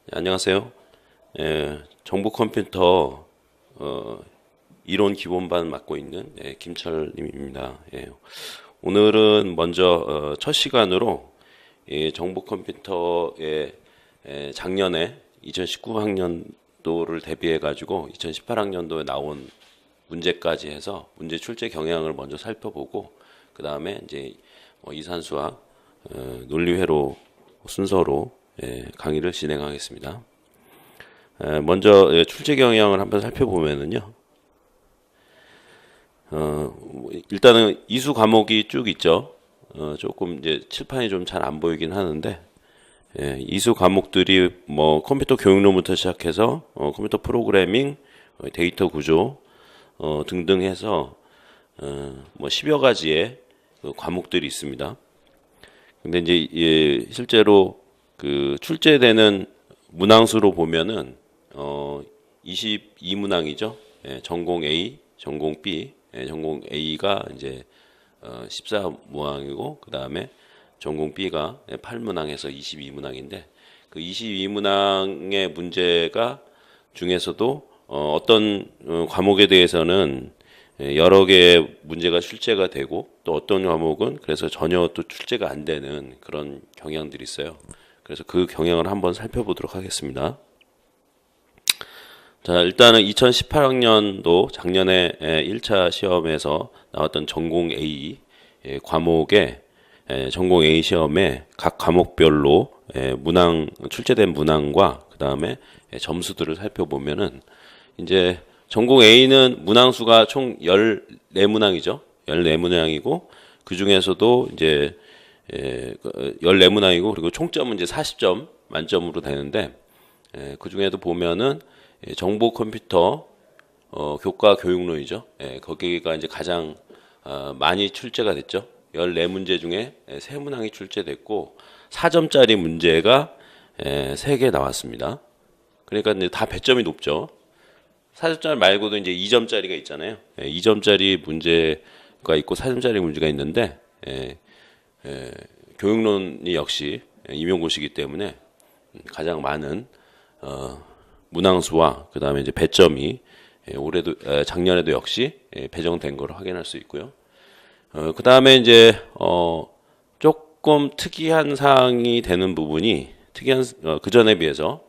네, 안녕하세요. 정보 컴퓨터 이론 기본반 맡고 있는 김철님입니다. 오늘은 먼저 첫 시간으로 정보 컴퓨터의 작년에 2019학년도를 대비해 가지고 2018학년도에 나온 문제까지 해서 문제 출제 경향을 먼저 살펴보고 그 다음에 이제 이산수학 논리회로 순서로 강의를 진행하겠습니다. 먼저 출제 경향을 한번 살펴보면은요. 일단은 이수 과목이 쭉 있죠. 조금 이제 칠판이 좀 잘 안 보이긴 하는데 이수 과목들이 뭐 컴퓨터 교육론부터 시작해서 컴퓨터 프로그래밍, 데이터 구조 등등 해서 뭐 10여 가지의 그 과목들이 있습니다. 근데 이제 실제로 그 출제되는 문항수로 보면은 22문항이죠. 전공 A, 전공 B, 전공 A가 이제 14문항이고 그 다음에 전공 B가 8문항에서 22문항인데 그 22문항의 문제가 중에서도 어떤 과목에 대해서는 여러 개의 문제가 출제가 되고 또 어떤 과목은 그래서 전혀 또 출제가 안 되는 그런 경향들이 있어요. 그래서 그 경향을 한번 살펴보도록 하겠습니다. 자, 일단은 2018학년도 작년에 1차 시험에서 나왔던 전공 A 과목의 전공 A 시험에 각 과목별로 문항 출제된 문항과 그 다음에 점수들을 살펴보면은 이제 전공 A는 문항수가 총 14문항이죠. 14문항이고 그 중에서도 이제 14문항이고 그리고 총점은 이제 40점 만점으로 되는데 그 중에도 보면은 정보 컴퓨터 교과 교육론이죠. 거기가 이제 가장 많이 출제가 됐죠. 14문제 중에 3문항이 출제됐고 4점짜리 문제가 3개 나왔습니다. 그러니까 이제 다 배점이 높죠. 4점짜리 말고도 이제 2점짜리가 있잖아요. 2점짜리 문제가 있고 4점짜리 문제가 있는데 교육론이 역시 임용고시이기 때문에 가장 많은 문항수와 그 다음에 이제 배점이 올해도 작년에도 역시 배정된 걸 확인할 수 있고요. 그 다음에 이제 조금 특이한 사항이 되는 부분이 특이한 그 전에 비해서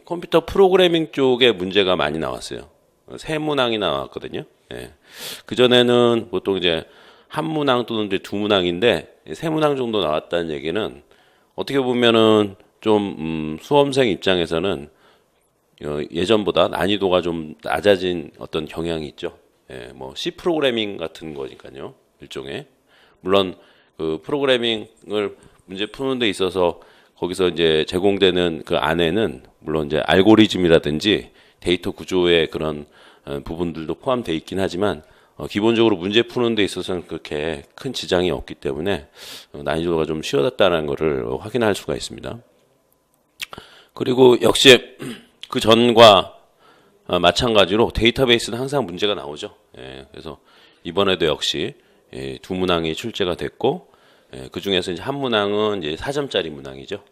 컴퓨터 프로그래밍 쪽에 문제가 많이 나왔어요. 3문항이 나왔거든요. 그 전에는 보통 이제 한 문항 또는 이제 2문항인데 3문항 정도 나왔다는 얘기는 어떻게 보면은 좀 수험생 입장에서는 예전보다 난이도가 좀 낮아진 어떤 경향이 있죠. 뭐 C 프로그래밍 같은 거니까요. 일종의 물론 그 프로그래밍을 문제 푸는 데 있어서 거기서 이제 제공되는 그 안에는 물론 이제 알고리즘이라든지 데이터 구조의 그런 부분들도 포함되어 있긴 하지만 기본적으로 문제 푸는 데 있어서는 그렇게 큰 지장이 없기 때문에 난이도가 좀 쉬워졌다는 것을 확인할 수가 있습니다. 그리고 역시 그 전과 마찬가지로 데이터베이스는 항상 문제가 나오죠. 그래서 이번에도 역시 2문항이 출제가 됐고 그 중에서 이제 한 문항은 이제 4점짜리 문항이죠.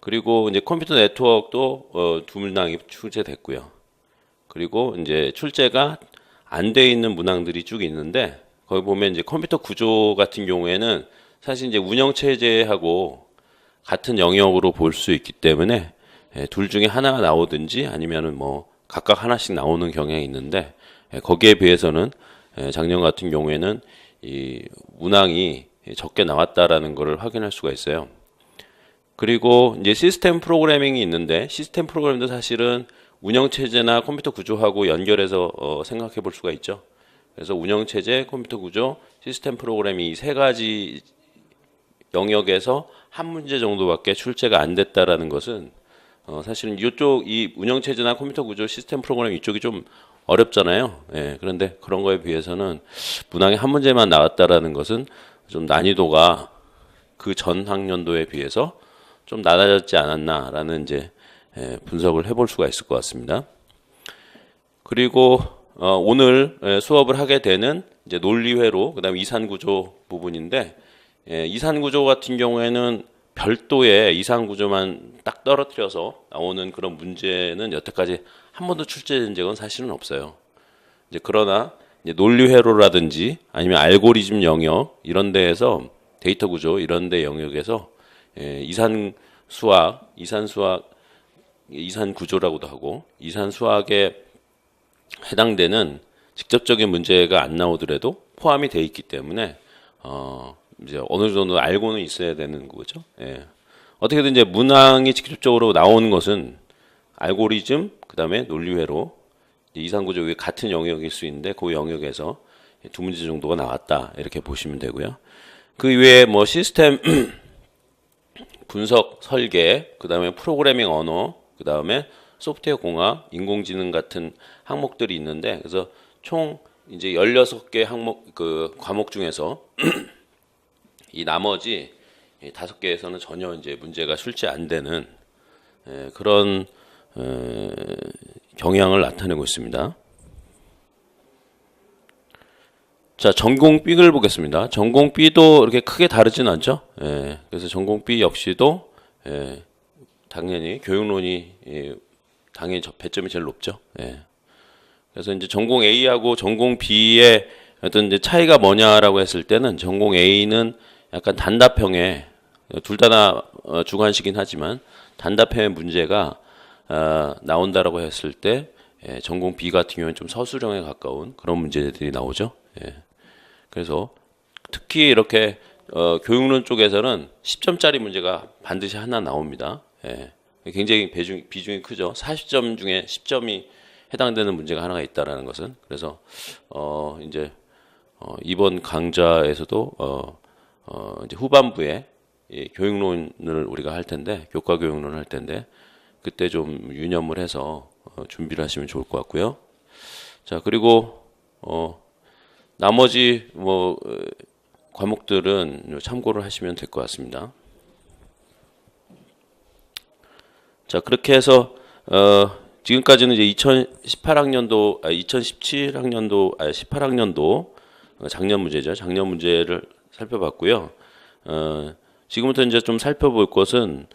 그리고 이제 컴퓨터 네트워크도 2문항이 출제됐고요. 그리고 이제 출제가 안 돼 있는 문항들이 쭉 있는데 거기 보면 이제 컴퓨터 구조 같은 경우에는 사실 이제 운영 체제하고 같은 영역으로 볼 수 있기 때문에 둘 중에 하나가 나오든지 아니면은 뭐 각각 하나씩 나오는 경향이 있는데 거기에 비해서는 작년 같은 경우에는 이 문항이 적게 나왔다라는 것을 확인할 수가 있어요. 그리고 이제 시스템 프로그래밍이 있는데 시스템 프로그램도 사실은 운영체제나 컴퓨터 구조하고 연결해서 생각해 볼 수가 있죠. 그래서 운영체제, 컴퓨터 구조, 시스템 프로그램이 이 세 가지 영역에서 한 문제 정도밖에 출제가 안 됐다라는 것은 사실은 이쪽 이 운영체제나 컴퓨터 구조, 시스템 프로그램 이쪽이 좀 어렵잖아요. 그런데 그런 거에 비해서는 문항에 한 문제만 나왔다라는 것은 좀 난이도가 그 전 학년도에 비해서 좀 낮아졌지 않았나라는 이제 분석을 해볼 수가 있을 것 같습니다. 그리고 오늘 수업을 하게 되는 이제 논리회로 그다음에 이산구조 부분인데 이산구조 같은 경우에는 별도의 이상 구조만 딱 떨어뜨려서 나오는 그런 문제는 여태까지 한 번도 출제된 적은 사실은 없어요. 이제 그러나 이제 논리 회로라든지 아니면 알고리즘 영역 이런 데에서 데이터 구조 이런 데 영역에서 이산 구조라고도 하고 이산 수학에 해당되는 직접적인 문제가 안 나오더라도 포함이 돼 있기 때문에 이제 어느 정도 알고는 있어야 되는 거죠. 예. 어떻게든 이제 문항이 직접적으로 나오는 것은 알고리즘, 그다음에 논리회로 이산 구조의 같은 영역일 수 있는데 그 영역에서 두 문제 정도가 나왔다 이렇게 보시면 되고요. 그 이외에 뭐 시스템 분석 설계, 그다음에 프로그래밍 언어, 그다음에 소프트웨어 공학, 인공지능 같은 항목들이 있는데 그래서 총 이제 16개 항목 그 과목 중에서 이 나머지 5개에서는 전혀 이제 문제가 출제 안 되는 그런 경향을 나타내고 있습니다. 자, 전공 B를 보겠습니다. 전공 B도 이렇게 크게 다르진 않죠. 그래서 전공 B 역시도 당연히 교육론이 당연히 배점이 제일 높죠. 그래서 이제 전공 A하고 전공 B의 어떤 이제 차이가 뭐냐라고 했을 때는 전공 A는 약간 단답형의 둘 다 주관식이긴 하지만 단답형의 문제가 나온다라고 했을 때 전공 B 같은 경우는 좀 서술형에 가까운 그런 문제들이 나오죠. 그래서 특히 이렇게 교육론 쪽에서는 10점짜리 문제가 반드시 하나 나옵니다. 굉장히 비중이 크죠. 40점 중에 10점이 해당되는 문제가 하나가 있다라는 것은 그래서 이제 이번 강좌에서도 이제 후반부에 교육론을 우리가 할 텐데 교과 교육론을 할 텐데 그때 좀 유념을 해서 준비를 하시면 좋을 것 같고요. 자, 그리고 나머지 뭐 과목들은 참고를 하시면 될 것 같습니다. 자, 그렇게 해서 지금까지는 이제 2018학년도 18학년도 작년 문제죠. 작년 문제를 살펴봤고요. 지금부터 이제 좀 살펴볼 것은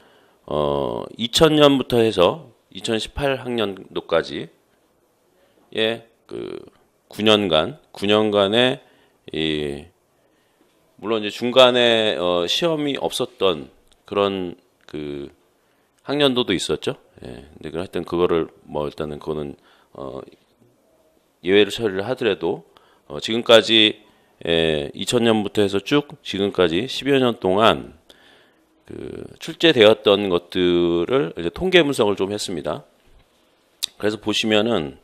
2000년부터 해서 2018학년도까지의 그 9년간의 물론 이제 중간에 시험이 없었던 그런 그 학년도도 있었죠. 근데 하여튼 그거를 뭐 일단은 그거는 예외를 처리를 하더라도 지금까지 2000년부터 해서 쭉 지금까지 10여 년 동안 그 출제되었던 것들을 이제 통계 분석을 좀 했습니다. 그래서 보시면은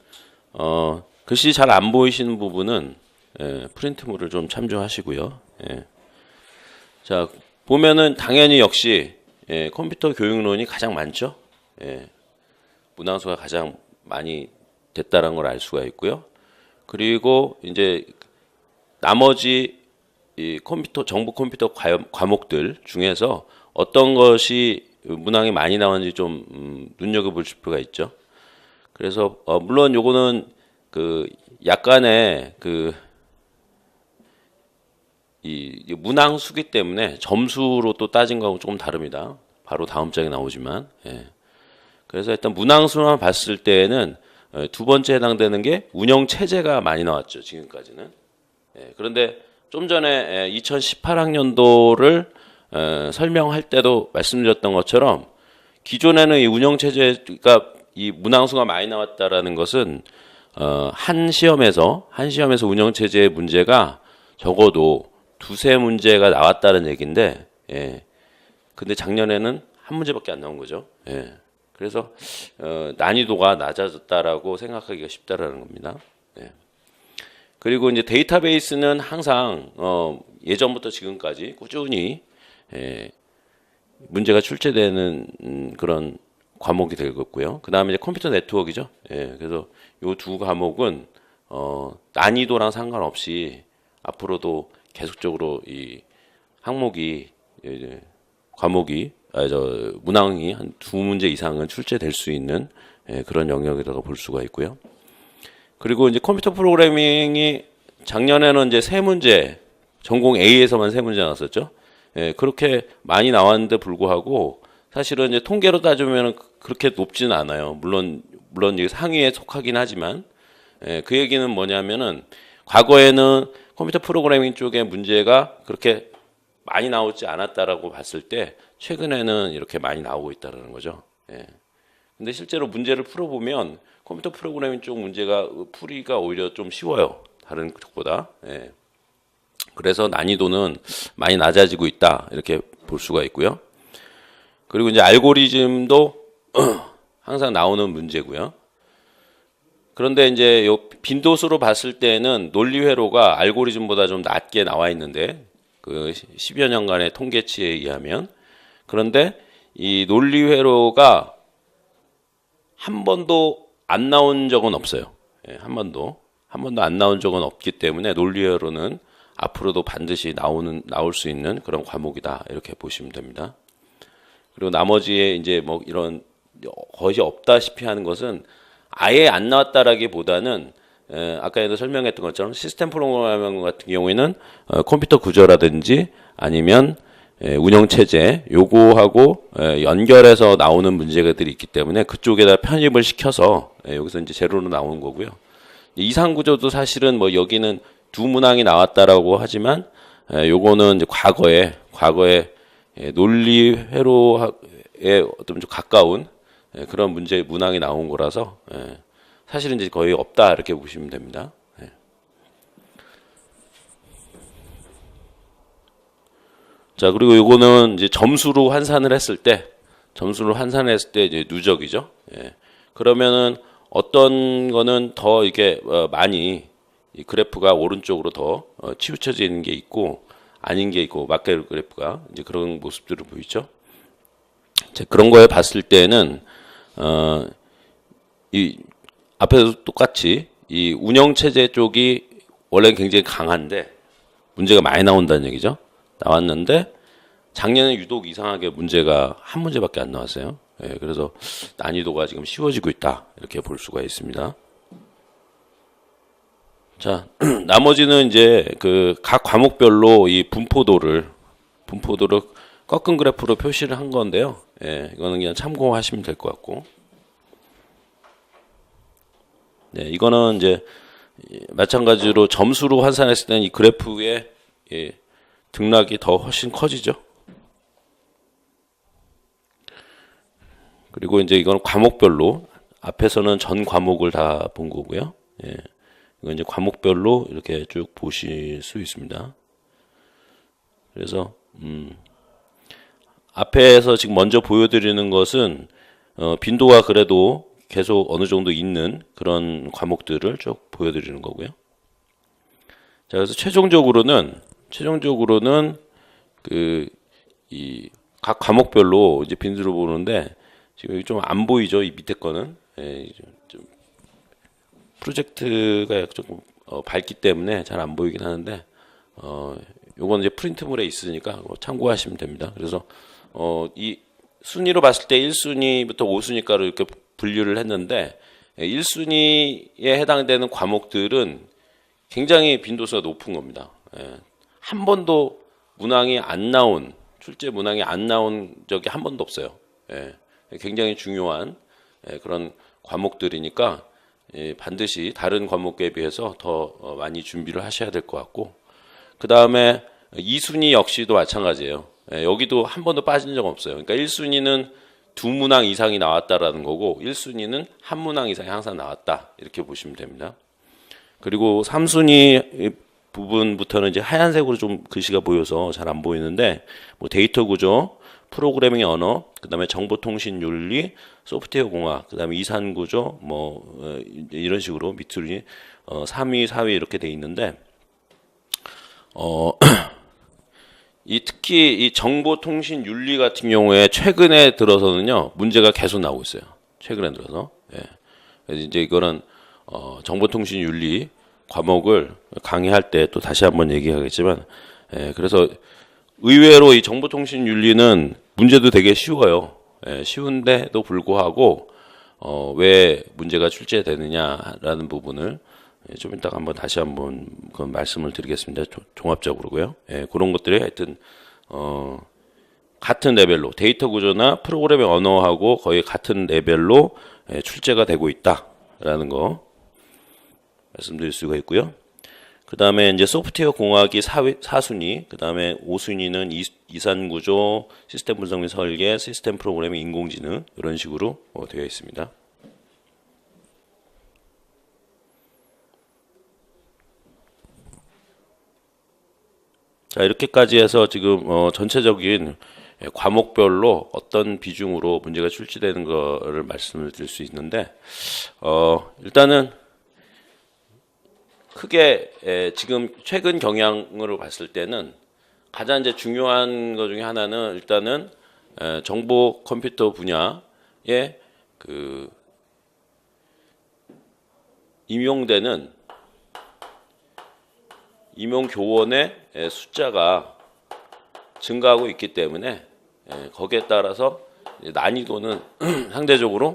글씨 잘 안 보이시는 부분은 프린트물을 좀 참조하시고요. 자, 보면은 당연히 역시 컴퓨터 교육론이 가장 많죠. 문항수가 가장 많이 됐다는 걸 알 수가 있고요. 그리고 이제 나머지 이 정보 컴퓨터 과목들 중에서 어떤 것이 문항이 많이 나왔는지 좀 눈여겨볼 필요가 있죠. 그래서 물론 요거는 그 약간의 그 이 문항 수기 때문에 점수로 또 따진 거하고 조금 다릅니다. 바로 다음 장에 나오지만 그래서 일단 문항 수만 봤을 때에는 두 번째 해당되는 게 운영 체제가 많이 나왔죠. 지금까지는. 그런데 좀 전에 2018학년도를 설명할 때도 말씀드렸던 것처럼 기존에는 이 운영 체제가 이 문항수가 많이 나왔다라는 것은 한 시험에서 운영 체제의 문제가 적어도 두세 문제가 나왔다는 얘기인데, 근데 작년에는 한 문제밖에 안 나온 거죠. 그래서 난이도가 낮아졌다라고 생각하기가 쉽다라는 겁니다. 그리고 이제 데이터베이스는 항상 예전부터 지금까지 꾸준히 문제가 출제되는 그런 과목이 되겠고요. 그 다음에 이제 컴퓨터 네트워크이죠. 그래서 이 두 과목은 난이도랑 상관없이 앞으로도 계속적으로 이 항목이 문항이 한 두 문제 이상은 출제될 수 있는 그런 영역이라고 볼 수가 있고요. 그리고 이제 컴퓨터 프로그래밍이 작년에는 이제 세 문제, 전공 A에서만 세 문제 나왔었죠. 그렇게 많이 나왔는데 불구하고 사실은 이제 통계로 따지면 그렇게 높지는 않아요. 물론 이게 상위에 속하긴 하지만 그 얘기는 뭐냐면은 과거에는 컴퓨터 프로그래밍 쪽에 문제가 그렇게 많이 나오지 않았다라고 봤을 때 최근에는 이렇게 많이 나오고 있다는 거죠. 근데 실제로 문제를 풀어보면 컴퓨터 프로그래밍 쪽 문제가 풀이가 오히려 좀 쉬워요. 다른 쪽보다. 그래서 난이도는 많이 낮아지고 있다 이렇게 볼 수가 있고요. 그리고 이제 알고리즘도 항상 나오는 문제고요. 그런데 이제 요 빈도수로 봤을 때는 논리 회로가 알고리즘보다 좀 낮게 나와 있는데 그 10여 년간의 통계치에 의하면 그런데 이 논리 회로가 한 번도 안 나온 적은 없어요. 한 번도 안 나온 적은 없기 때문에 논리 회로는 앞으로도 반드시 나올 수 있는 그런 과목이다 이렇게 보시면 됩니다. 그리고 나머지에 이제 뭐 이런 거의 없다시피 하는 것은 아예 안 나왔다라기보다는 아까에도 설명했던 것처럼 시스템 프로그래밍 같은 경우에는 컴퓨터 구조라든지 아니면 운영 체제 요거하고 연결해서 나오는 문제들이 있기 때문에 그쪽에다 편입을 시켜서 여기서 이제 제로로 나오는 거고요. 이상 구조도 사실은 뭐 여기는 두 문항이 나왔다라고 하지만 요거는 이제 과거에 논리 회로에 어떤 좀 가까운 그런 문제 문항이 나온 거라서 사실은 이제 거의 없다 이렇게 보시면 됩니다. 자, 그리고 요거는 이제 점수로 환산을 했을 때 이제 누적이죠. 그러면은 어떤 거는 더 이게 많이 이 그래프가 오른쪽으로 더 치우쳐지는 게 있고 아닌 게 있고 마켓 그래프가 이제 그런 모습들을 보이죠. 자, 그런 거에 봤을 때는 이 앞에서 똑같이 이 운영 체제 쪽이 원래 굉장히 강한데 문제가 많이 나온다는 얘기죠. 나왔는데 작년에 유독 이상하게 문제가 한 문제밖에 안 나왔어요. 그래서 난이도가 지금 쉬워지고 있다 이렇게 볼 수가 있습니다. 자, 나머지는 이제 그 각 과목별로 이 분포도를 꺾은 그래프로 표시를 한 건데요. 이거는 그냥 참고하시면 될 것 같고. 이거는 이제 마찬가지로 점수로 환산했을 때는 이 그래프의 등락이 더 훨씬 커지죠. 그리고 이제 이건 과목별로 앞에서는 전 과목을 다 본 거고요. 이건 이제 과목별로 이렇게 쭉 보실 수 있습니다. 그래서 앞에서 지금 먼저 보여드리는 것은 빈도가 그래도 계속 어느 정도 있는 그런 과목들을 쭉 보여드리는 거고요. 자, 그래서 최종적으로는 그 이 각 과목별로 이제 빈도를 보는데 지금 여기 좀 안 보이죠? 이 밑에 거는 좀 프로젝트가 조금 밝기 때문에 잘 안 보이긴 하는데 요건 이제 프린트물에 있으니까 참고하시면 됩니다. 그래서 이 순위로 봤을 때 1순위부터 5순위가로 이렇게 분류를 했는데 1순위에 해당되는 과목들은 굉장히 빈도수가 높은 겁니다. 한 번도 문항이 안 나온 출제 문항이 안 나온 적이 한 번도 없어요. 굉장히 중요한 그런 과목들이니까 반드시 다른 과목에 비해서 더 많이 준비를 하셔야 될 것 같고 그 다음에 2순위 역시도 마찬가지예요. 여기도 한 번도 빠진 적 없어요. 그러니까 1순위는 두 문항 이상이 나왔다라는 거고 1순위는 한 문항 이상이 항상 나왔다 이렇게 보시면 됩니다. 그리고 3순위 부분부터는 이제 하얀색으로 좀 글씨가 보여서 잘 안 보이는데 뭐 데이터 구조, 프로그래밍 언어, 그다음에 정보통신 윤리, 소프트웨어 공학, 그다음에 이산 구조 뭐 이런 식으로 밑줄이 3위, 4위 이렇게 돼 있는데 특히 이 정보통신 윤리 같은 경우에 최근에 들어서는요 문제가 계속 나오고 있어요. 최근에 들어서. 그래서 이제 이거는 정보통신 윤리 과목을 강의할 때 또 다시 한번 얘기하겠지만, 그래서 의외로 이 정보통신 윤리는 문제도 되게 쉬워요. 쉬운데도 불구하고 왜 문제가 출제되느냐라는 부분을 좀 이따가 한번 다시 한번 그 말씀을 드리겠습니다. 종합적으로고요. 그런 것들이 하여튼 같은 레벨로 데이터 구조나 프로그래밍 언어하고 거의 같은 레벨로 출제가 되고 있다라는 거 말씀드릴 수가 있고요. 그 다음에 이제 소프트웨어 공학이 4순위, 그 다음에 5순위는 이산 구조, 시스템 분석 및 설계, 시스템 프로그래밍, 인공지능 이런 식으로 되어 있습니다. 자, 이렇게까지 해서 지금 전체적인 과목별로 어떤 비중으로 문제가 출제되는 거를 말씀을 드릴 수 있는데 일단은 크게 지금 최근 경향으로 봤을 때는 가장 이제 중요한 것 중에 하나는 일단은 정보 컴퓨터 분야에 그 임용되는 임용 교원의 숫자가 증가하고 있기 때문에 거기에 따라서 난이도는 상대적으로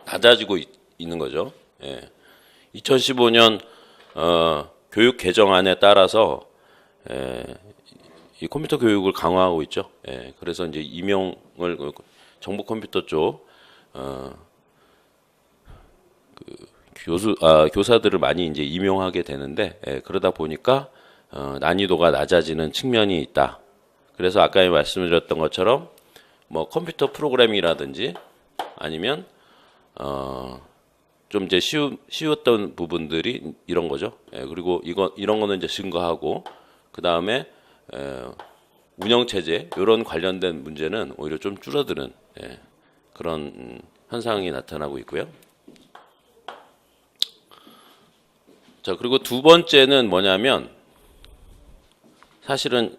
낮아지고 있는 거죠. 2015년 교육 개정안에 따라서 이 컴퓨터 교육을 강화하고 있죠. 그래서 이제 임용을 정보 컴퓨터 쪽 교사들을 많이 이제 임용하게 되는데 그러다 보니까 난이도가 낮아지는 측면이 있다. 그래서 아까 말씀드렸던 것처럼 뭐 컴퓨터 프로그래밍이라든지 아니면 좀 이제 쉬웠던 부분들이 이런 거죠. 그리고 이런 거는 이제 증가하고 그 다음에 운영 체제 이런 관련된 문제는 오히려 좀 줄어드는 그런 현상이 나타나고 있고요. 자, 그리고 두 번째는 뭐냐면 사실은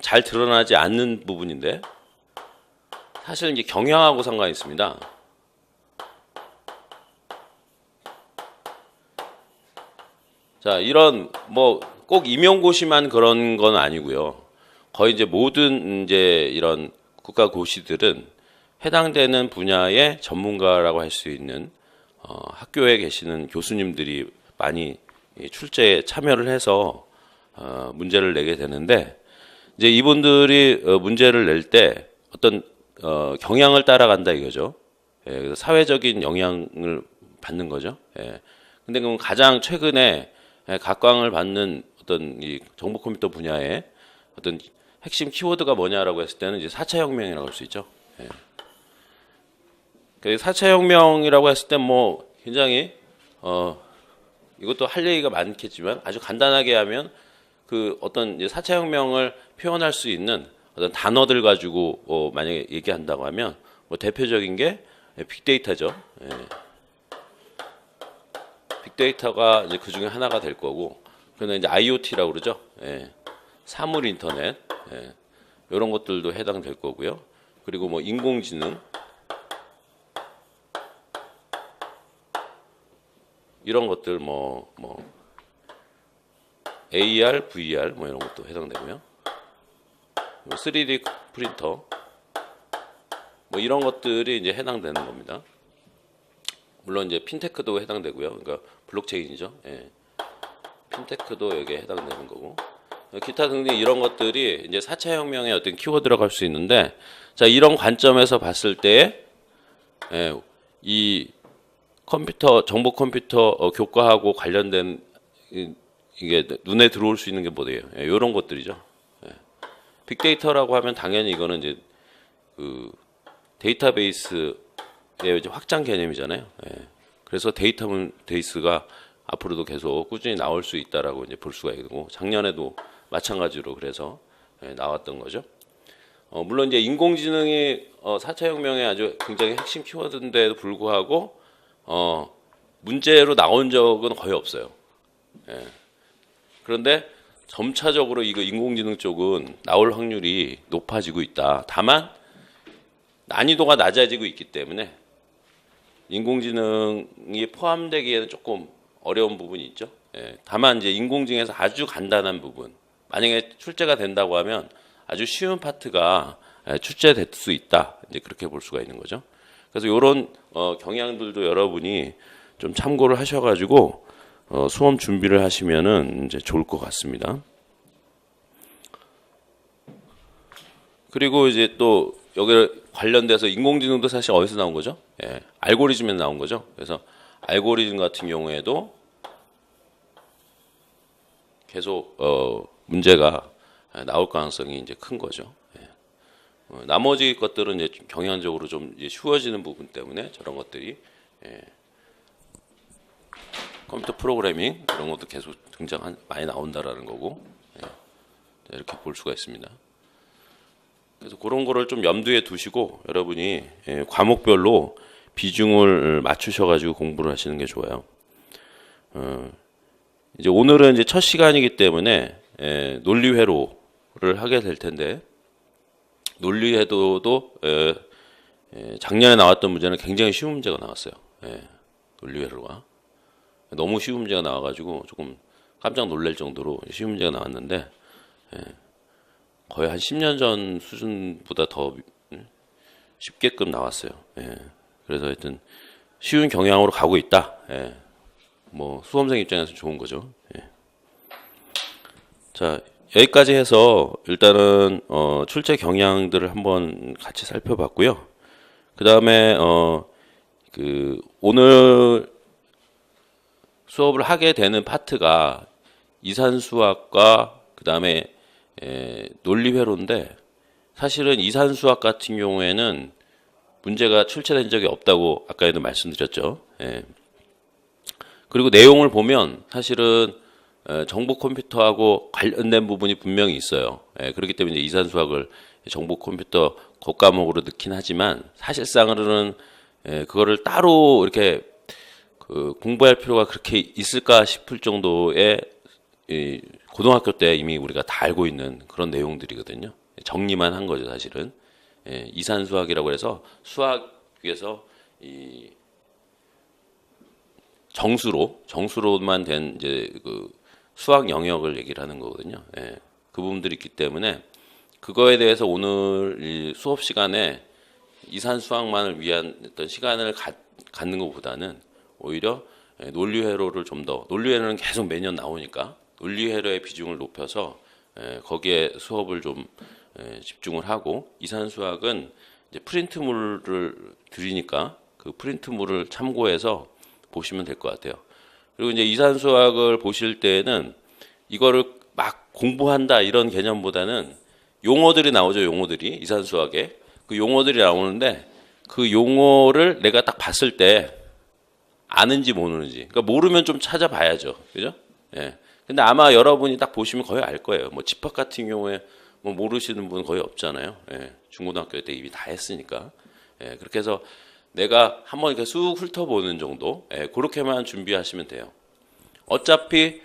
잘 드러나지 않는 부분인데 사실은 이제 경향하고 상관이 있습니다. 자, 이런 뭐 꼭 임용고시만 그런 건 아니고요. 거의 이제 모든 이제 이런 국가고시들은 해당되는 분야의 전문가라고 할 수 있는 학교에 계시는 교수님들이 많이 출제에 참여를 해서 문제를 내게 되는데 이제 이분들이 문제를 낼 때 어떤 경향을 따라간다 이거죠. 그래서 사회적인 영향을 받는 거죠. 근데 그럼 가장 최근에 각광을 받는 어떤 이 정보 컴퓨터 분야의 어떤 핵심 키워드가 뭐냐라고 했을 때는 이제 4차 혁명이라고 할 수 있죠. 4차 혁명이라고 했을 때 뭐 굉장히 이것도 할 얘기가 많겠지만 아주 간단하게 하면 그 어떤 이제 4차 혁명을 표현할 수 있는 어떤 단어들 가지고 만약에 얘기한다고 하면 뭐 대표적인 게 빅데이터죠. 빅데이터가 이제 그 중에 하나가 될 거고, 그는 이제 IoT라고 그러죠. 사물 인터넷 이런 것들도 해당될 거고요. 그리고 뭐 인공지능 이런 것들 뭐 AR, VR 뭐 이런 것도 해당되고요. 3D 프린터 뭐 이런 것들이 이제 해당되는 겁니다. 물론 이제 핀테크도 해당되고요. 그러니까 블록체인이죠. 핀테크도 여기에 해당되는 거고. 기타 등등 이런 것들이 이제 4차 혁명의 어떤 키워드라고 할 수 있는데, 자, 이런 관점에서 봤을 때, 이 컴퓨터, 정보 컴퓨터 교과하고 관련된 이게 눈에 들어올 수 있는 게 뭐예요? 이런 것들이죠. 빅데이터라고 하면 당연히 이거는 이제 그 데이터베이스의 이제 확장 개념이잖아요. 그래서 데이터베이스가 앞으로도 계속 꾸준히 나올 수 있다라고 이제 볼 수가 있고, 작년에도 마찬가지로 그래서 나왔던 거죠. 물론 이제 인공지능이 4차 혁명의 아주 굉장히 핵심 키워드인데도 불구하고 문제로 나온 적은 거의 없어요. 그런데 점차적으로 이거 인공지능 쪽은 나올 확률이 높아지고 있다. 다만 난이도가 낮아지고 있기 때문에 인공지능이 포함되기에는 조금 어려운 부분이 있죠. 다만 이제 인공지능에서 아주 간단한 부분, 만약에 출제가 된다고 하면 아주 쉬운 파트가 출제될 수 있다. 이제 그렇게 볼 수가 있는 거죠. 그래서 이런 경향들도 여러분이 좀 참고를 하셔가지고 수험 준비를 하시면은 이제 좋을 것 같습니다. 그리고 이제 또 여기 관련돼서 인공지능도 사실 어디서 나온 거죠? 예, 알고리즘에서 나온 거죠. 그래서 알고리즘 같은 경우에도 계속 문제가 나올 가능성이 이제 큰 거죠. 예. 나머지 것들은 이제 경향적으로 좀 이제 쉬워지는 부분 때문에 저런 것들이 예. 컴퓨터 프로그래밍 이런 것도 계속 많이 나온다라는 거고 예. 이렇게 볼 수가 있습니다. 그래서 그런 거를 좀 염두에 두시고 여러분이 예, 과목별로 비중을 맞추셔가지고 공부를 하시는 게 좋아요. 이제 오늘은 이제 첫 시간이기 때문에 예, 논리회로를 하게 될 텐데 논리회로도 작년에 나왔던 문제는 굉장히 쉬운 문제가 나왔어요. 예, 논리회로가 너무 쉬운 문제가 나와가지고 조금 깜짝 놀랄 정도로 쉬운 문제가 나왔는데 예, 거의 한 10년 전 수준보다 더 쉽게끔 나왔어요. 예, 그래서 하여튼 쉬운 경향으로 가고 있다. 예, 뭐 수험생 입장에서 좋은 거죠. 예. 자, 여기까지 해서 일단은 출제 경향들을 한번 같이 살펴봤고요. 그 다음에 그 오늘 수업을 하게 되는 파트가 이산수학과 그 다음에 논리회로인데 사실은 이산수학 같은 경우에는 문제가 출제된 적이 없다고 아까에도 말씀드렸죠. 예. 그리고 내용을 보면 사실은 정보 컴퓨터하고 관련된 부분이 분명히 있어요. 예, 그렇기 때문에 이산수학을 정보 컴퓨터 겉과목으로 넣긴 하지만 사실상으로는 그거를 따로 이렇게 공부할 필요가 그렇게 있을까 싶을 정도의 고등학교 때 이미 우리가 다 알고 있는 그런 내용들이거든요. 정리만 한 거죠, 사실은. 예, 이산수학이라고 해서 수학에서 이 정수로만 된 이제 그 수학 영역을 얘기를 하는 거거든요. 예, 그 부분들이 있기 때문에 그거에 대해서 오늘 이 수업 시간에 이산수학만을 위한 어떤 시간을 갖는 것보다는 오히려 논리회로를 좀 더 논리회로는 계속 매년 나오니까 논리회로의 비중을 높여서 거기에 수업을 좀 집중을 하고 이산수학은 이제 프린트물을 드리니까 그 프린트물을 참고해서 보시면 될 것 같아요. 그리고 이제 이산수학을 보실 때는 이거를 막 공부한다 이런 개념보다는 용어들이 나오죠. 용어들이 이산수학에 그 용어들이 나오는데 그 용어를 내가 딱 봤을 때 아는지 모르는지 그러니까 모르면 좀 찾아봐야죠. 그죠? 예. 근데 아마 여러분이 딱 보시면 거의 알 거예요. 뭐 집합 같은 경우에 뭐 모르시는 분 거의 없잖아요. 예. 중고등학교 때 이미 다 했으니까. 예. 그렇게 해서 내가 한번 이렇게 쑥 훑어보는 정도, 예, 그렇게만 준비하시면 돼요. 어차피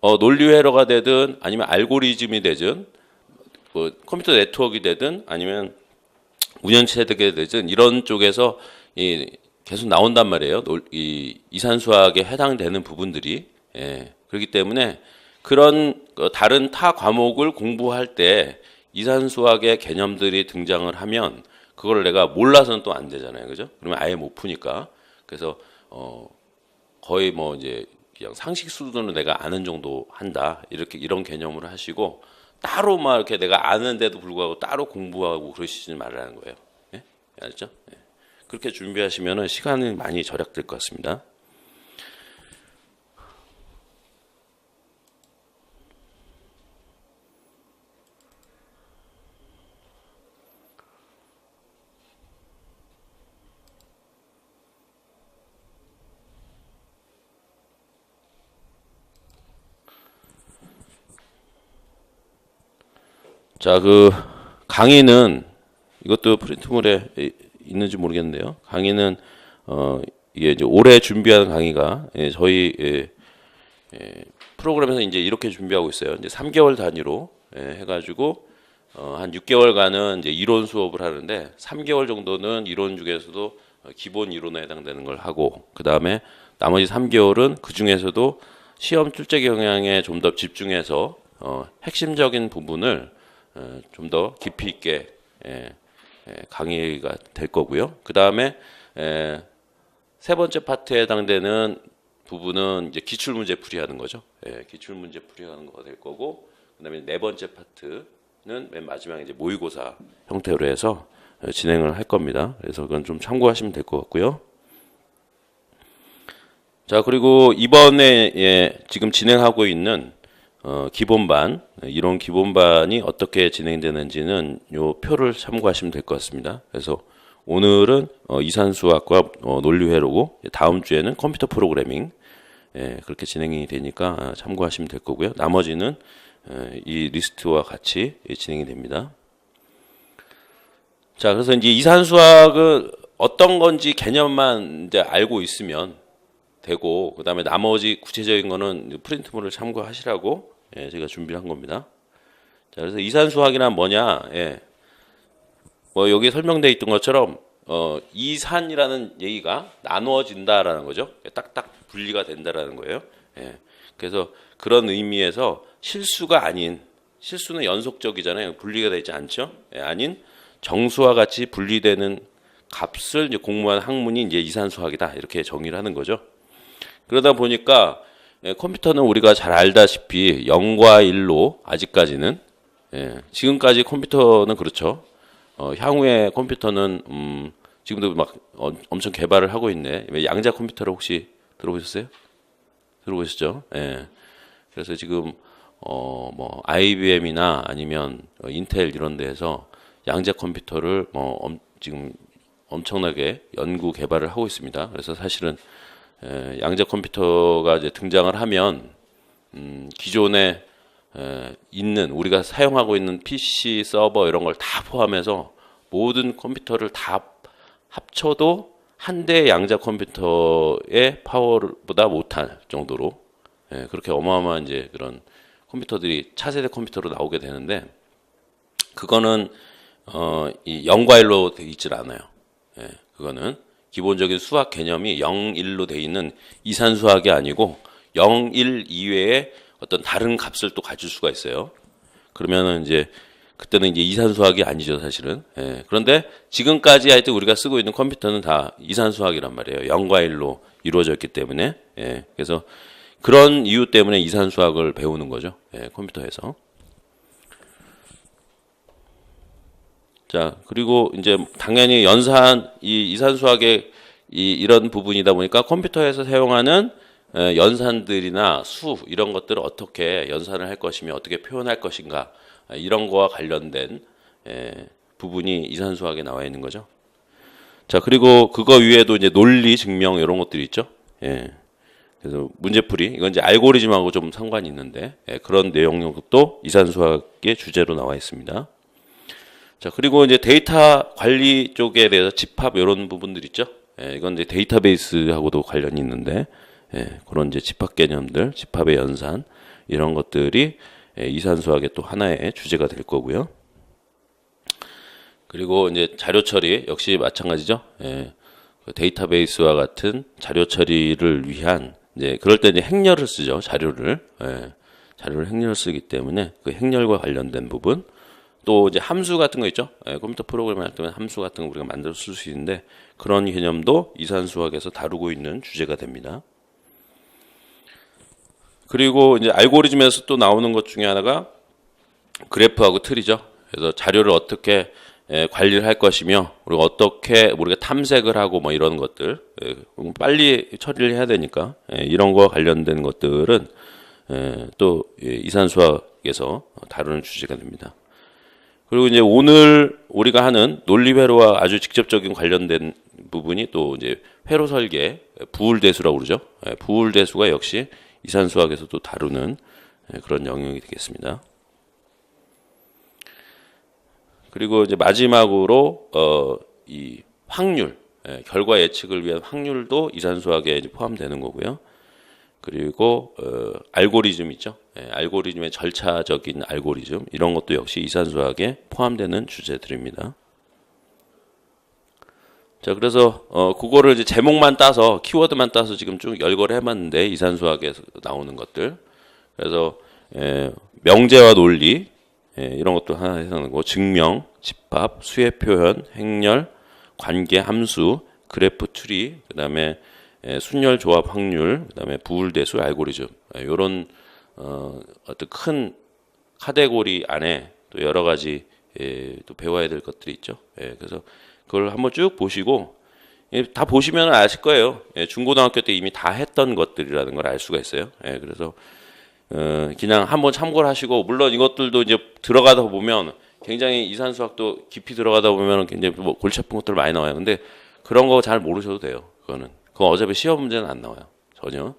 논리회로가 되든 아니면 알고리즘이 되든 뭐 컴퓨터 네트워크가 되든 아니면 운영체계가 되든 이런 쪽에서 계속 나온단 말이에요. 이산수학에 해당되는 부분들이. 예, 그렇기 때문에 그런 다른 타 과목을 공부할 때 이산수학의 개념들이 등장을 하면 그거를 내가 몰라서는 또 안 되잖아요. 그죠? 그러면 아예 못 푸니까. 그래서 거의 뭐 이제 그냥 상식 수준으로 내가 아는 정도 한다. 이런 개념으로 하시고 따로 막 이렇게 내가 아는데도 불구하고 따로 공부하고 그러시지 말라는 거예요. 예? 알죠? 예. 그렇게 준비하시면은 시간이 많이 절약될 것 같습니다. 자, 그 강의는 이것도 프린트물에 있는지 모르겠는데요. 강의는 이게 이제 올해 준비하는 강의가 저희 프로그램에서 이제 이렇게 준비하고 있어요. 이제 3개월 단위로 해가지고 한 6개월간은 이제 이론 수업을 하는데 3개월 정도는 이론 중에서도 기본 이론에 해당되는 걸 하고 그 다음에 나머지 3개월은 그 중에서도 시험 출제 경향에 좀 더 집중해서 핵심적인 부분을 좀 더 깊이 있게 강의가 될 거고요. 그 다음에 세 번째 파트에 해당되는 부분은 이제 기출 문제 풀이하는 거죠. 기출 문제 풀이하는 거가 될 거고, 그다음에 네 번째 파트 맨 마지막에 이제 모의고사 형태로 해서 진행을 할 겁니다. 그래서 그건 좀 참고하시면 될 것 같고요. 자, 그리고 이번에 지금 진행하고 있는 기본반, 이론 기본반이 어떻게 진행되는지는 요 표를 참고하시면 될 것 같습니다. 그래서 오늘은 이산수학과 논리회로고 다음 주에는 컴퓨터 프로그래밍 그렇게 진행이 되니까 참고하시면 될 거고요. 나머지는 이 리스트와 같이 진행이 됩니다. 자, 그래서 이제 이산수학은 어떤 건지 개념만 이제 알고 있으면 되고, 그 다음에 나머지 구체적인 거는 프린트물을 참고하시라고 제가 준비를 한 겁니다. 자, 그래서 이산수학이란 뭐냐? 뭐 여기 설명되어 있던 것처럼 이산이라는 얘기가 나누어진다라는 거죠. 딱딱 분리가 된다라는 거예요. 그래서 그런 의미에서 실수가 아닌, 실수는 연속적이잖아요. 분리가 되지 않죠. 아닌 정수와 같이 분리되는 값을 이제 공부한 학문이 이제 이산수학이다, 이렇게 정의를 하는 거죠. 그러다 보니까 컴퓨터는 우리가 잘 알다시피 0과 1로 아직까지는, 지금까지 컴퓨터는 그렇죠. 향후에 컴퓨터는 지금도 막 엄청 개발을 하고 있네. 양자 컴퓨터를 혹시 들어보셨어요? 들어보셨죠? 그래서 지금 뭐 IBM이나 아니면 인텔 이런 데에서 양자 컴퓨터를 지금 엄청나게 연구 개발을 하고 있습니다. 그래서 사실은 양자 컴퓨터가 이제 등장을 하면 기존에 있는 우리가 사용하고 있는 PC 서버 이런 걸 다 포함해서 모든 컴퓨터를 다 합쳐도 한 대의 양자 컴퓨터의 파워보다 못할 정도로 그렇게 어마어마한 이제 그런 컴퓨터들이 차세대 컴퓨터로 나오게 되는데, 그거는 이 0과 1로 되어 있질 않아요. 그거는 기본적인 수학 개념이 0, 1로 되어 있는 이산수학이 아니고 0, 1 이외에 어떤 다른 값을 또 가질 수가 있어요. 그러면은 이제 그때는 이제 이산수학이 아니죠, 사실은. 그런데 지금까지 하여튼 우리가 쓰고 있는 컴퓨터는 다 이산수학이란 말이에요. 0과 1로 이루어져 있기 때문에. 그래서 그런 이유 때문에 이산수학을 배우는 거죠, 컴퓨터에서. 자, 그리고 이제 당연히 연산, 이산수학의 이런 부분이다 보니까 컴퓨터에서 사용하는 연산들이나 수 이런 것들을 어떻게 연산을 할 것이며 어떻게 표현할 것인가, 이런 거와 관련된 부분이 이산수학에 나와 있는 거죠. 자, 그리고 그거 위에도 이제 논리, 증명 이런 것들이 있죠. 그래서 문제풀이, 이건 이제 알고리즘하고 좀 상관이 있는데 그런 내용도 이산수학의 주제로 나와 있습니다. 자, 그리고 이제 데이터 관리 쪽에 대해서 집합 이런 부분들 있죠. 이건 이제 데이터베이스하고도 관련이 있는데, 그런 이제 집합 개념들, 집합의 연산 이런 것들이 이산수학의 또 하나의 주제가 될 거고요. 그리고 이제 자료 처리 역시 마찬가지죠. 데이터베이스와 같은 자료 처리를 위한 이제 그럴 때 이제 행렬을 쓰죠. 자료를 행렬을 쓰기 때문에 그 행렬과 관련된 부분. 또 이제 함수 같은 거 있죠. 컴퓨터 프로그램 할 때는 함수 같은 거 우리가 만들어 쓸 수 있는데 그런 개념도 이산수학에서 다루고 있는 주제가 됩니다. 그리고 이제 알고리즘에서 또 나오는 것 중에 하나가 그래프하고 틀이죠. 그래서 자료를 어떻게 관리를 할 것이며 우리가 어떻게 우리가 탐색을 하고 뭐 이런 것들 빨리 처리를 해야 되니까 이런 거와 관련된 것들은 또 이산수학에서 다루는 주제가 됩니다. 그리고 이제 오늘 우리가 하는 논리회로와 아주 직접적인 관련된 부분이 또 이제 회로 설계, 부울대수라고 그러죠. 부울대수가 역시 이산수학에서도 다루는 그런 영역이 되겠습니다. 그리고 이제 마지막으로 이 확률, 결과 예측을 위한 확률도 이산수학에 이제 포함되는 거고요. 그리고 알고리즘 있죠. 알고리즘의 절차적인 알고리즘 이런 것도 역시 이산수학에 포함되는 주제들입니다. 자, 그래서 그거를 이제 제목만 따서 키워드만 따서 지금 쭉 열거를 해봤는데 이산수학에서 나오는 것들. 그래서 명제와 논리 이런 것도 하나 해석하는 거, 증명, 집합, 수의 표현, 행렬, 관계, 함수, 그래프 트리, 그다음에 순열 조합 확률, 그다음에 부울대수 알고리즘 이런 어떤 큰 카테고리 안에 또 여러 가지 또 배워야 될 것들이 있죠. 그래서 그걸 한번 쭉 보시고 다 보시면 아실 거예요. 중고등학교 때 이미 다 했던 것들이라는 걸 알 수가 있어요. 그래서 그냥 한번 참고를 하시고, 물론 이것들도 이제 들어가다 보면 굉장히 이산수학도 깊이 들어가다 보면 굉장히 뭐 골치 아픈 것들 많이 나와요. 근데 그런 거 잘 모르셔도 돼요. 그건 어차피 시험 문제는 안 나와요. 전혀.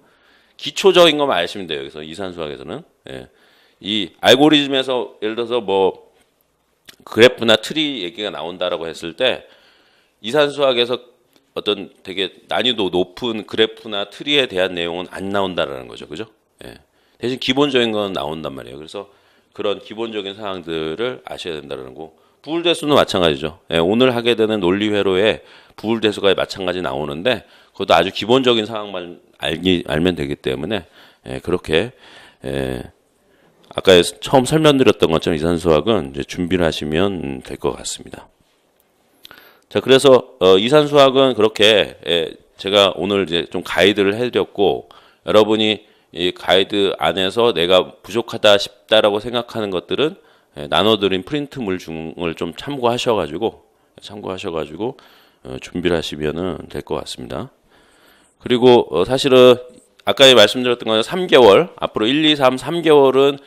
기초적인 것만 아시면 돼요. 그래서 이산수학에서는 이 알고리즘에서 예를 들어서 뭐 그래프나 트리 얘기가 나온다라고 했을 때 이산수학에서 어떤 되게 난이도 높은 그래프나 트리에 대한 내용은 안 나온다라는 거죠. 그죠? 대신 기본적인 건 나온단 말이에요. 그래서 그런 기본적인 사항들을 아셔야 된다는 거고, 부울대수는 마찬가지죠. 오늘 하게 되는 논리회로에 부울대수가 마찬가지 나오는데 그것도 아주 기본적인 사항만 알면 되기 때문에 그렇게 아까 처음 설명드렸던 것처럼 이산수학은 이제 준비를 하시면 될 것 같습니다. 자, 그래서 이산수학은 그렇게 제가 오늘 이제 좀 가이드를 해드렸고, 여러분이 이 가이드 안에서 내가 부족하다 싶다라고 생각하는 것들은 나눠드린 프린트물 중을 좀 참고하셔가지고 준비를 하시면은 될 것 같습니다. 그리고 사실은 아까 말씀드렸던 거는 3개월, 앞으로 1, 2, 3개월은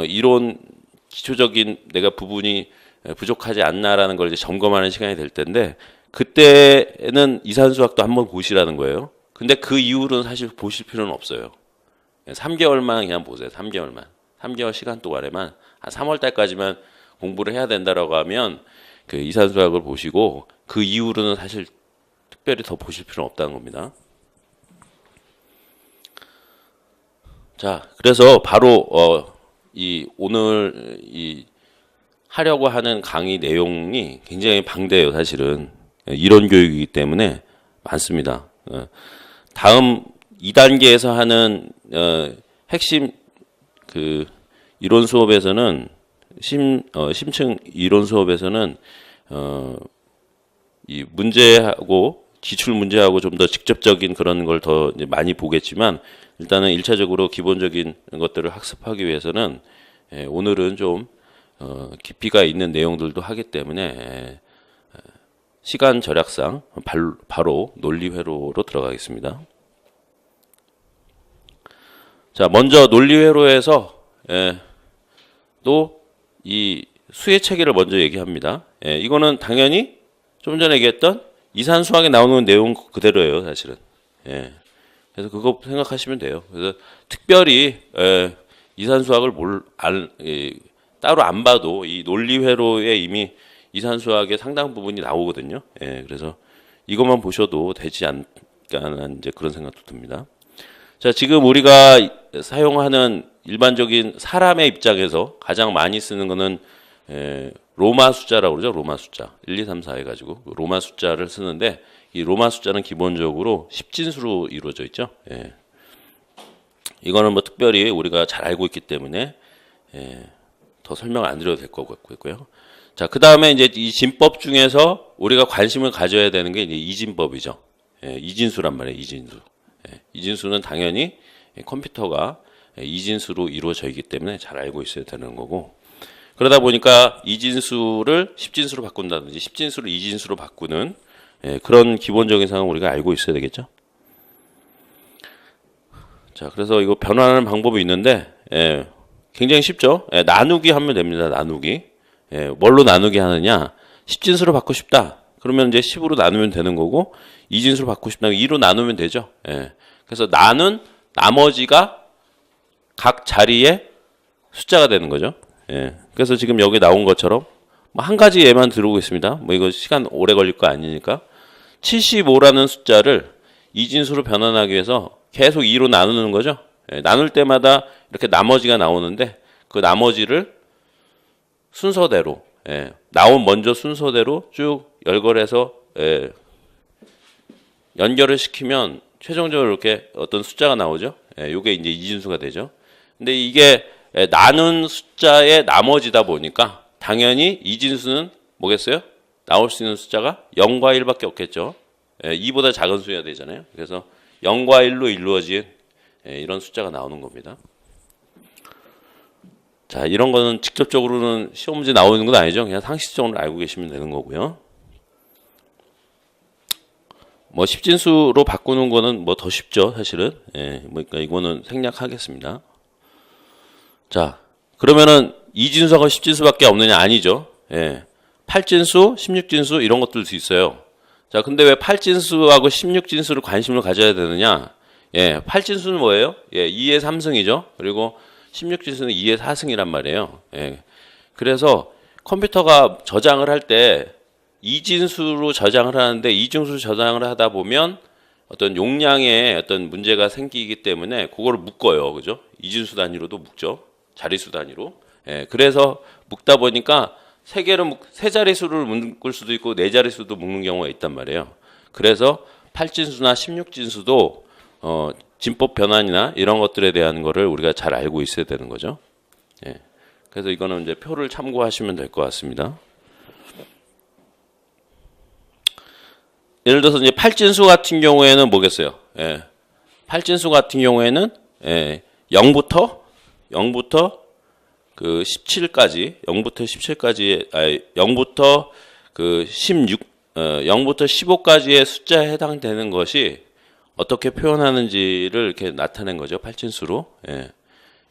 이론 기초적인 내가 부분이 부족하지 않나라는 걸 이제 점검하는 시간이 될 텐데, 그때는 이산수학도 한번 보시라는 거예요. 근데 그 이후로는 사실 보실 필요는 없어요. 3개월만 그냥 보세요. 3개월 시간 동안에만 한 3월 달까지만 공부를 해야 된다라고 하면 그 이산수학을 보시고, 그 이후로는 사실 특별히 더 보실 필요는 없다는 겁니다. 자, 그래서 바로 오늘 하려고 하는 강의 내용이 굉장히 방대해요. 사실은 이론 교육이기 때문에 많습니다. 다음 2단계에서 하는 핵심 그 이론 수업에서는 심층 이론 수업에서는 이 문제하고 기출 문제하고 좀 더 직접적인 그런 걸 더 많이 보겠지만, 일단은 1차적으로 기본적인 것들을 학습하기 위해서는 오늘은 좀 깊이가 있는 내용들도 하기 때문에 시간 절약상 바로 논리회로로 들어가겠습니다. 자, 먼저 논리회로에서 또 이 수의 체계를 먼저 얘기합니다. 이거는 당연히 좀 전에 얘기했던 이산수학에 나오는 내용 그대로예요, 사실은. 그래서 그거 생각하시면 돼요. 그래서 특별히 이산수학을 따로 안 봐도 이 논리회로에 이미 이산수학의 상당 부분이 나오거든요. 그래서 이것만 보셔도 되지 않을까 하는 이제 그런 생각도 듭니다. 자, 지금 우리가 사용하는 일반적인 사람의 입장에서 가장 많이 쓰는 거는 로마 숫자라고 그러죠. 로마 숫자 1, 2, 3, 4 해가지고 로마 숫자를 쓰는데, 이 로마 숫자는 기본적으로 10진수로 이루어져 있죠. 이거는 뭐 특별히 우리가 잘 알고 있기 때문에 더 설명을 안 드려도 될 것 같고요. 자, 그 다음에 이제 이 진법 중에서 우리가 관심을 가져야 되는 게 이제 이진법이죠. 이진수란 말이에요. 이진수. 이진수는 당연히 컴퓨터가 이진수로 이루어져 있기 때문에 잘 알고 있어야 되는 거고, 그러다 보니까 이진수를 10진수로 바꾼다든지 10진수를 이진수로 바꾸는 그런 기본적인 상황을 우리가 알고 있어야 되겠죠. 자, 그래서 이거 변환하는 방법이 있는데 굉장히 쉽죠. 나누기 하면 됩니다. 나누기. 뭘로 나누기 하느냐? 10진수로 바꾸고 싶다. 그러면 이제 10으로 나누면 되는 거고, 이진수로 바꾸고 싶다. 2로 나누면 되죠. 그래서 나는 나머지가 각 자리에 숫자가 되는 거죠. 그래서 지금 여기 나온 것처럼 뭐 한 가지 예만 들어오고 있습니다. 뭐 이거 시간 오래 걸릴 거 아니니까 75라는 숫자를 이진수로 변환하기 위해서 계속 2로 나누는 거죠. 나눌 때마다 이렇게 나머지가 나오는데, 그 나머지를 순서대로 나온 먼저 순서대로 쭉 열거해서 연결을 시키면 최종적으로 이렇게 어떤 숫자가 나오죠. 이게 이제 이진수가 되죠. 근데 이게 나눈 숫자의 나머지다 보니까 당연히 이진수는 뭐겠어요? 나올 수 있는 숫자가 0과 1밖에 없겠죠. 2보다 작은 수여야 되잖아요. 그래서 0과 1로 이루어진 이런 숫자가 나오는 겁니다. 자, 이런 거는 직접적으로는 시험 문제 나오는 건 아니죠. 그냥 상식적으로 알고 계시면 되는 거고요. 뭐 십진수로 바꾸는 거는 뭐 더 쉽죠, 사실은. 예, 그러니까 이거는 생략하겠습니다. 자, 그러면은 이진수하고 십진수밖에 없느냐? 아니죠. 예. 8진수, 16진수 이런 것들도 있어요. 자, 근데 왜 8진수하고 16진수를 관심을 가져야 되느냐? 예, 8진수는 뭐예요? 예, 2의 3승이죠. 그리고 16진수는 2의 4승이란 말이에요. 예. 그래서 컴퓨터가 저장을 할 때 이진수로 저장을 하는데 이진수로 저장을 하다 보면 어떤 용량에 어떤 문제가 생기기 때문에 그거를 묶어요. 그죠? 이진수 단위로도 묶죠. 자릿수 단위로. 예, 그래서 묶다 보니까 세 자릿수를 묶을 수도 있고 네 자릿수도 묶는 경우가 있단 말이에요. 그래서 8진수나 16진수도 진법 변환이나 이런 것들에 대한 거를 우리가 잘 알고 있어야 되는 거죠. 예. 그래서 이거는 이제 표를 참고하시면 될 것 같습니다. 예를 들어서 이제 8진수 같은 경우에는 뭐겠어요? 예. 8진수 같은 경우에는 0부터 그 17까지 0부터 17까지 0부터 그 16 0부터 15까지의 숫자에 해당되는 것이 어떻게 표현하는지를 이렇게 나타낸 거죠. 8진수로. 예.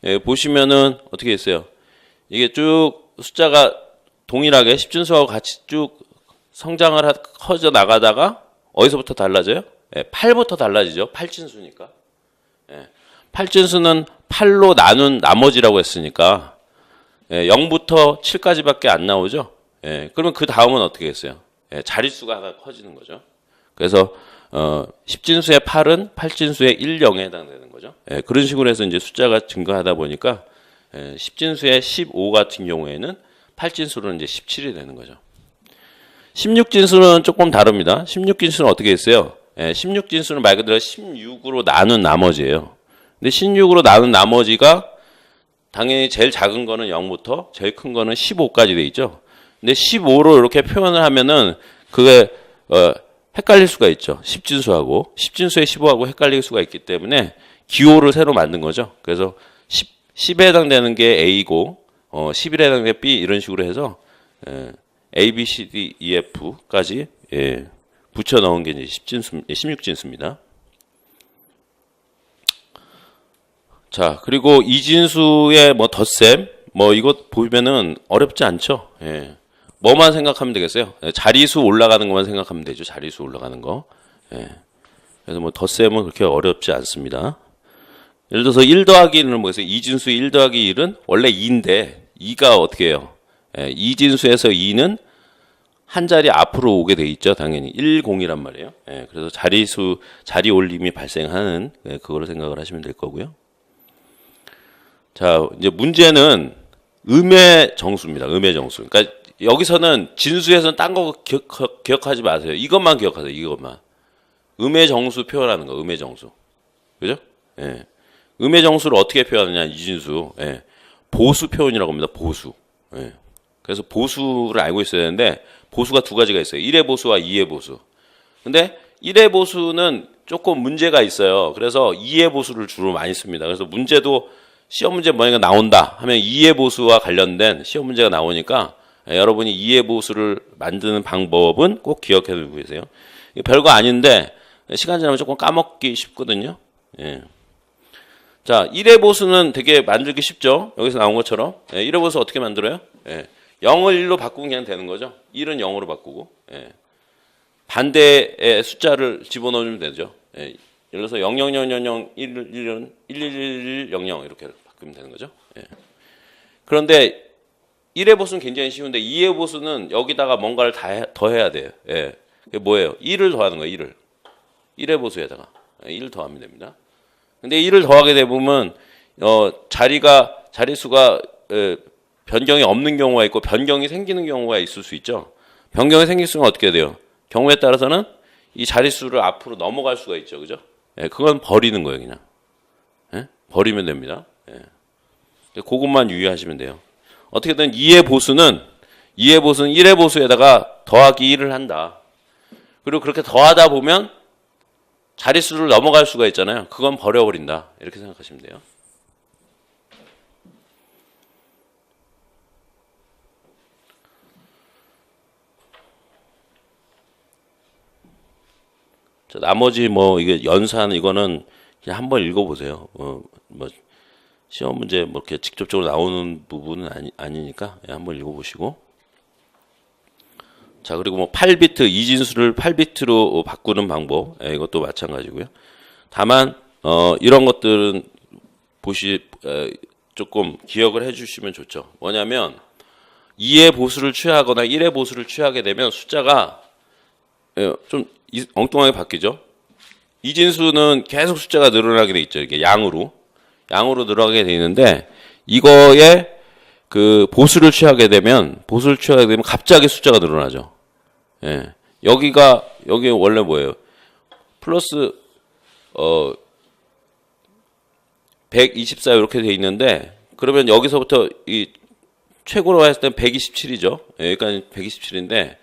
예, 보시면은 어떻게 했어요? 이게 쭉 숫자가 동일하게 10진수하고 같이 쭉 성장을 커져 나가다가 어디서부터 달라져요? 예, 8부터 달라지죠. 8진수니까. 예, 8진수는 8로 나눈 나머지라고 했으니까 0부터 7까지밖에 안 나오죠. 예, 그러면 그 다음은 어떻게 했어요? 예, 자릿수가 커지는 거죠. 그래서 10진수의 8은 8진수의 1, 0에 해당되는 거죠. 예, 그런 식으로 해서 이제 숫자가 증가하다 보니까 10진수의 15 같은 경우에는 8진수로는 이제 17이 되는 거죠. 16진수는 조금 다릅니다. 16진수는 어떻게 했어요? 16진수는 말 그대로 16으로 나눈 나머지예요. 근데 16으로 나눈 나머지가 당연히 제일 작은 거는 0부터 제일 큰 거는 15까지 돼 있죠. 근데 15로 이렇게 표현을 하면은 그게 헷갈릴 수가 있죠. 10진수하고 10진수의 15하고 헷갈릴 수가 있기 때문에 기호를 새로 만든 거죠. 그래서 10에 해당되는 게 A고 11에 해당되는 게 B 이런 식으로 해서 A, B, C, D, E, F까지 붙여 넣은 게 이제 16진수입니다. 자, 그리고 이진수의 뭐 덧셈, 뭐 이것 보면은 어렵지 않죠. 예. 뭐만 생각하면 되겠어요? 자리수 올라가는 것만 생각하면 되죠. 자리수 올라가는 거. 예. 그래서 뭐 덧셈은 그렇게 어렵지 않습니다. 예를 들어서 1 더하기 1은 뭐겠어요? 이진수 1 더하기 1은 원래 2인데 2가 어떻게 해요? 이진수에서 2는 한 자리 앞으로 오게 돼 있죠. 당연히 10이란 말이에요. 그래서 자리 올림이 발생하는 그거를 생각을 하시면 될 거고요. 자, 이제 문제는 음의 정수입니다. 음의 정수. 그러니까 여기서는 진수에서는 딴 거 기억하지 마세요. 이것만 기억하세요. 이것만. 음의 정수 표현하는 거. 음의 정수. 그죠? 예. 음의 정수를 어떻게 표현하느냐? 이진수. 예. 보수 표현이라고 합니다. 보수. 예. 그래서 보수를 알고 있어야 되는데 보수가 두 가지가 있어요. 1의 보수와 2의 보수. 근데 1의 보수는 조금 문제가 있어요. 그래서 2의 보수를 주로 많이 씁니다. 그래서 문제도 시험 문제 뭐가 나온다 하면 2의 보수와 관련된 시험 문제가 나오니까 여러분이 2의 보수를 만드는 방법은 꼭 기억해 두고 계세요. 별거 아닌데 시간 지나면 조금 까먹기 쉽거든요. 예. 자, 1의 보수는 되게 만들기 쉽죠. 여기서 나온 것처럼. 1의 보수 어떻게 만들어요? 0을 1로 바꾸면 그냥 되는 거죠. 1은 0으로 바꾸고. 반대의 숫자를 집어넣으면 되죠. 예를 들어서 00000 1은 111100 이렇게 바꾸면 되는 거죠. 그런데 1의 보수는 굉장히 쉬운데 2의 보수는 여기다가 뭔가를 더해야 돼요. 그게 뭐예요? 1을 더하는 거예요. 1을. 1의 보수에다가 1을 더하면 됩니다. 근데 1을 더하게 되면 자릿수가 변경이 없는 경우가 있고 변경이 생기는 경우가 있을 수 있죠. 변경이 생길 수는 어떻게 돼요? 경우에 따라서는 이 자릿수를 앞으로 넘어갈 수가 있죠. 그죠? 그건 버리는 거예요, 그냥. 버리면 됩니다. 그것만 유의하시면 돼요. 어떻게든 2의 보수는 1의 보수에다가 더하기 1을 한다. 그리고 그렇게 더하다 보면 자릿수를 넘어갈 수가 있잖아요. 그건 버려버린다. 이렇게 생각하시면 돼요. 자, 나머지 뭐 이게 연산 이거는 그냥 한번 읽어보세요. 뭐 시험 문제 뭐 이렇게 직접적으로 나오는 부분은 아니니까 한번 읽어보시고. 자, 그리고 뭐 8비트 이진수를 8비트로 바꾸는 방법, 이것도 마찬가지고요. 다만 이런 것들은 조금 기억을 해주시면 좋죠. 뭐냐면 2의 보수를 취하거나 1의 보수를 취하게 되면 숫자가 좀 엉뚱하게 바뀌죠. 이진수는 계속 숫자가 늘어나게 돼 있죠. 이게 양으로 늘어나게 돼 있는데 이거에 그 보수를 취하게 되면 갑자기 숫자가 늘어나죠. 예. 여기 원래 뭐예요? 플러스 124 이렇게 돼 있는데 그러면 여기서부터 이 최고로 했을 땐 127이죠. 예, 여기까지 127인데